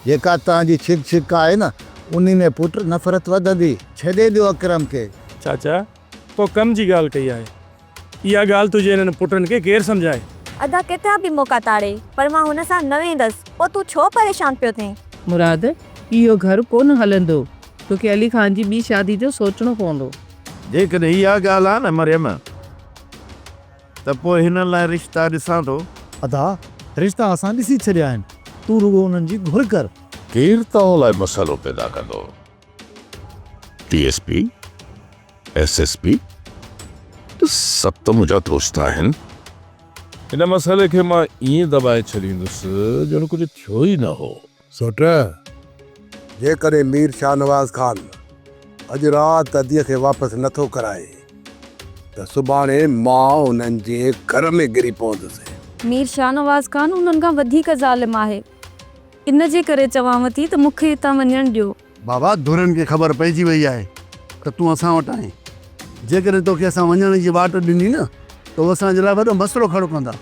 जेका तव्हांजी छिक छिक आहे न उन्ही में पुट नफ़रत वधंदी। छॾे ॾियो अकरम खे। चाचा तो कम जी ॻाल्हि कई आहे। इहा ॻाल्हि तुंहिंजे हिननि पुटनि खे केरु सम्झाए? अदा केतिरा बि मौक़ा ताड़े पर मां हुन सां न वेंदसि। पोइ तूं छो परेशान पियो थिए? मुराद, इहो घर कोन हलंदो। तोखे अली ख़ान जी ॿी शादी जो सोचणो पवंदो। जेकॾहिं इहा ॻाल्हि आहे न मरियम, त पोइ हिन लाइ रिश्ता ॾिसां थो। अदा रिश्ता असां ॾिसी छॾिया आहिनि, तूं रुगो उन्हनि जी घुर कर। केरु तव्हां लाइ मसालो पैदा कंदो? DSP, SSP, सभु त मुंहिंजा दोस्त आहिनि। हिन मसाले खे मां ईअं दॿाए छॾींदुसि ॼण कुझु थियो ई न हो। सोट, जेकॾहिं मीर शाहनवाज़ ख़ान अॼु राति अदीअ खे वापसि नथो कराए त सुभाणे मां उन्हनि जे घर में गिरी पवंदुसि। मीर शाहनवाज़ ख़ान उन्हनि खां वधीक ज़ालिम आहे। इन जे करे चवांव थी त मूंखे हितां वञणु ॾियो। बाबा धुरनि खे ख़बर पइजी वई आहे त तूं असां वटि आहीं। जेकॾहिं तोखे असां वञण जी वाट ॾिनी न त असांजे लाइ वॾो मसइलो खड़ो कंदा।